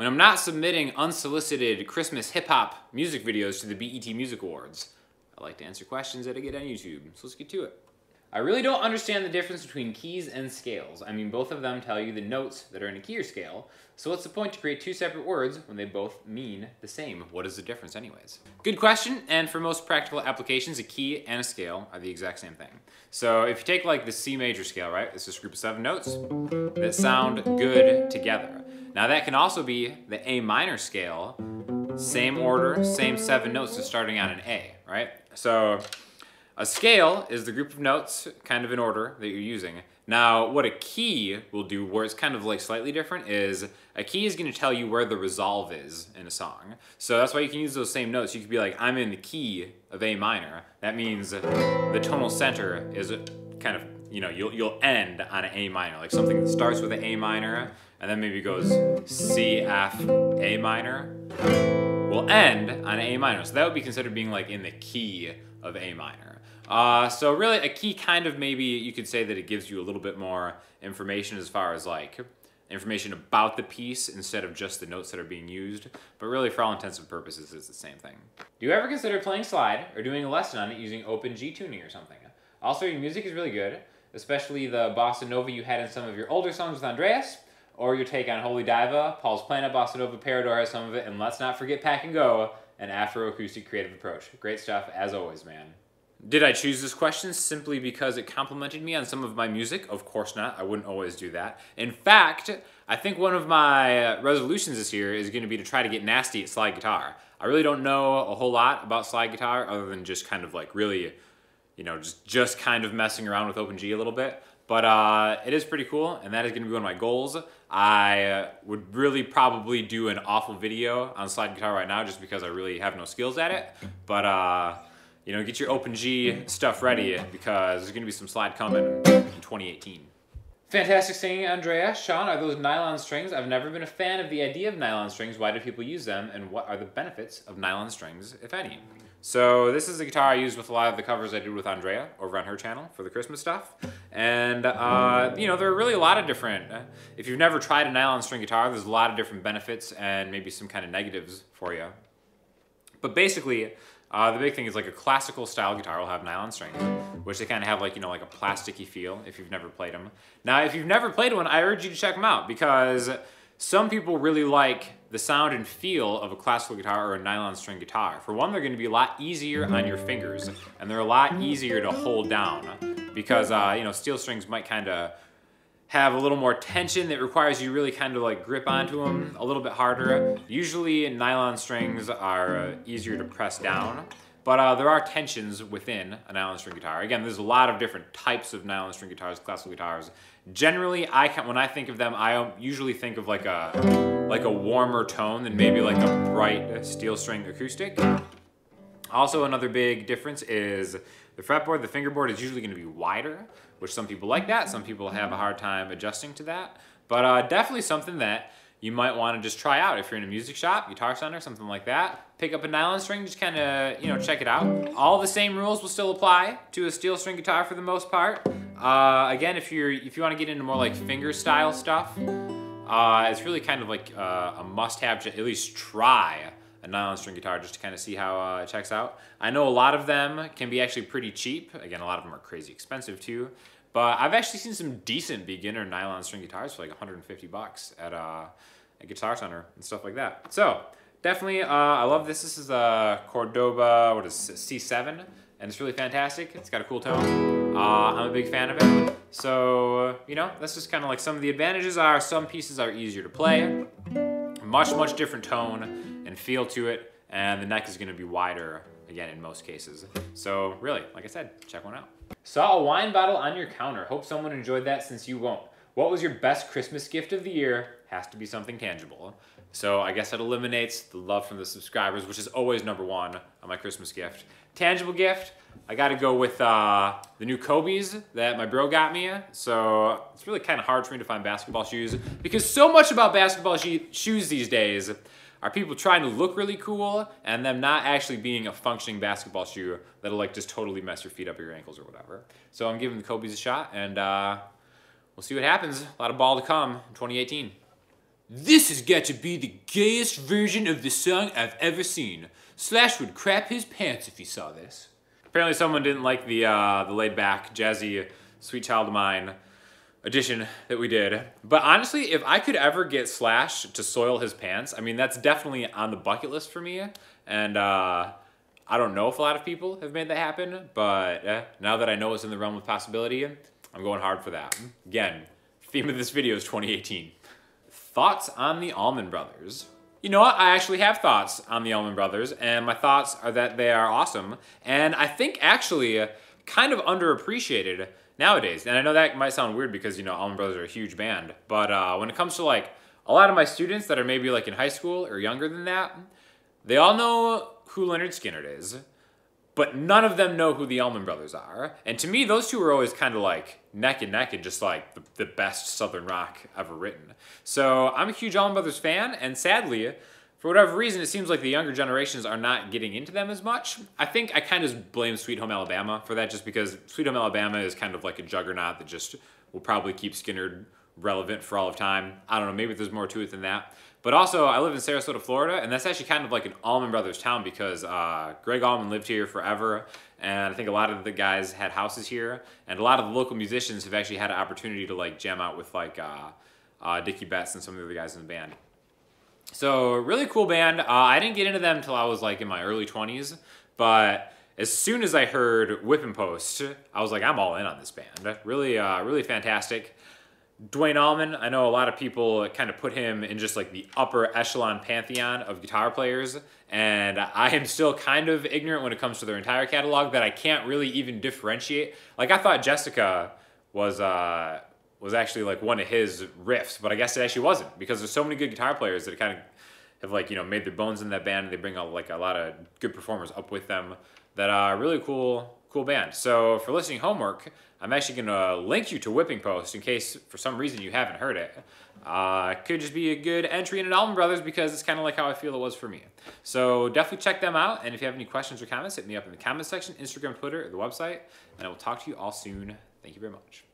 when I'm not submitting unsolicited Christmas hip-hop music videos to the BET Music Awards? I like to answer questions that I get on YouTube, so let's get to it. I really don't understand the difference between keys and scales. I mean, both of them tell you the notes that are in a key or scale, so what's the point to create two separate words when they both mean the same? What is the difference anyways? Good question, and for most practical applications, a key and a scale are the exact same thing. So if you take like the C major scale, right? It's this group of 7 notes that sound good together. Now that can also be the A minor scale, same order, same 7 notes as starting on an A, right? So a scale is the group of notes, kind of in order, that you're using. Now, what a key will do, where it's kind of like slightly different, is a key is going to tell you where the resolve is in a song. So that's why you can use those same notes. You could be like, I'm in the key of A minor. That means the tonal center is kind of, you know, you'll end on an A minor. Like something that starts with an A minor, and then maybe goes C, F, A minor, will end on an A minor. So that would be considered being like in the key of A minor. So really a key kind of, maybe you could say that it gives you a little bit more information as far as like information about the piece instead of just the notes that are being used, but really for all intents and purposes it's the same thing. Do you ever consider playing slide or doing a lesson on it using open G tuning or something? Also, your music is really good, especially the bossa nova you had in some of your older songs with Andreas, or your take on Holy Diva, Paul's Planet, Bossa Nova, Parador has some of it, and let's not forget Pack and Go, an Afro-acoustic creative approach. Great stuff as always, man. Did I choose this question simply because it complimented me on some of my music? Of course not. I wouldn't always do that. In fact, I think one of my resolutions this year is going to be to try to get nasty at slide guitar. I really don't know a whole lot about slide guitar other than just kind of like really, you know, just kind of messing around with open G a little bit. But it is pretty cool, and that is going to be one of my goals. I would really probably do an awful video on slide guitar right now just because I really have no skills at it. But you know, get your open G stuff ready because there's gonna be some slide coming in 2018. Fantastic singing, Andrea. Sean, are those nylon strings? I've never been a fan of the idea of nylon strings. Why do people use them? And what are the benefits of nylon strings, if any? So this is a guitar I used with a lot of the covers I did with Andrea over on her channel for the Christmas stuff. And, you know, there are really a lot of different, if you've never tried a nylon string guitar, there's a lot of different benefits and maybe some kind of negatives for you. But basically, the big thing is like a classical style guitar will have nylon strings, which they kind of have like, you know, like a plasticky feel if you've never played them. Now, if you've never played one, I urge you to check them out because some people really like the sound and feel of a classical guitar or a nylon string guitar. For one, they're going to be a lot easier on your fingers and they're a lot easier to hold down because, you know, steel strings might kind of have a little more tension that requires you really kind of like grip onto them a little bit harder. Usually nylon strings are easier to press down, but there are tensions within a nylon string guitar. Again, there's a lot of different types of nylon string guitars, classical guitars. Generally, when I think of them, I usually think of like a warmer tone than maybe like a bright steel string acoustic. Also, another big difference is the fretboard, the fingerboard is usually going to be wider, which some people like that. Some people have a hard time adjusting to that. But definitely something that you might want to just try out if you're in a music shop, guitar center, something like that. Pick up a nylon string, just kind of, you know, check it out. All the same rules will still apply to a steel string guitar for the most part. Again, if you want to get into more like finger style stuff, it's really kind of like a must-have to at least try a nylon string guitar just to kind of see how it checks out. I know a lot of them can be actually pretty cheap. Again, a lot of them are crazy expensive too. But I've actually seen some decent beginner nylon string guitars for like 150 bucks at a Guitar Center and stuff like that. So definitely, I love this. This is a Cordoba, what is it, C7, and it's really fantastic. It's got a cool tone. I'm a big fan of it. So, you know, that's just kind of like some of the advantages are some pieces are easier to play, much different tone and feel to it, and the neck is going to be wider, again, in most cases. So really, like I said, check one out. Saw a wine bottle on your counter. Hope someone enjoyed that since you won't. What was your best Christmas gift of the year? Has to be something tangible. So I guess that eliminates the love from the subscribers, which is always number one on my Christmas gift. Tangible gift, I gotta go with the new Kobe's that my bro got me. So it's really kind of hard for me to find basketball shoes because so much about basketball shoes these days are people trying to look really cool and them not actually being a functioning basketball shoe that'll like just totally mess your feet up or your ankles or whatever. So I'm giving the Kobe's a shot and we'll see what happens. A lot of ball to come in 2018. This has got to be the gayest version of the song I've ever seen. Slash would crap his pants if he saw this. Apparently someone didn't like the laid-back, jazzy, Sweet Child of Mine edition that we did. But honestly, if I could ever get Slash to soil his pants, I mean, that's definitely on the bucket list for me. And I don't know if a lot of people have made that happen, but now that I know it's in the realm of possibility, I'm going hard for that. Again, theme of this video is 2018. Thoughts on the Allman Brothers. You know what? I actually have thoughts on the Allman Brothers, and my thoughts are that they are awesome, and I think actually kind of underappreciated nowadays. And I know that might sound weird because, you know, Allman Brothers are a huge band, but when it comes to like a lot of my students that are maybe like in high school or younger than that, they all know who Leonard Skinner is, but none of them know who the Allman Brothers are. And to me, those two are always kind of like neck and neck and just like the best Southern rock ever written. So I'm a huge Allman Brothers fan, and sadly, for whatever reason, it seems like the younger generations are not getting into them as much. I think I kind of blame Sweet Home Alabama for that, just because Sweet Home Alabama is kind of like a juggernaut that just will probably keep Skinner relevant for all of time. I don't know, maybe there's more to it than that. But also, I live in Sarasota, Florida, and that's actually kind of like an Allman Brothers town because Greg Allman lived here forever, and I think a lot of the guys had houses here, and a lot of the local musicians have actually had an opportunity to like jam out with like Dickie Betts and some of the other guys in the band. So, really cool band. I didn't get into them until I was like in my early 20s, but as soon as I heard Whip and Post, I was like, I'm all in on this band. Really, really fantastic. Duane Allman, I know a lot of people kind of put him in just like the upper echelon pantheon of guitar players, and I am still kind of ignorant when it comes to their entire catalog that I can't really even differentiate. Like, I thought Jessica was actually like one of his riffs, but I guess it actually wasn't, because there's so many good guitar players that kind of have like, you know, made their bones in that band, and they bring out like a lot of good performers up with them that are really cool band. So for listening homework, I'm actually going to link you to Whipping Post in case for some reason you haven't heard it. It could just be a good entry into Allman Brothers because it's kind of like how I feel it was for me. So definitely check them out, and if you have any questions or comments, hit me up in the comment section, Instagram, Twitter, or the website, and I will talk to you all soon. Thank you very much.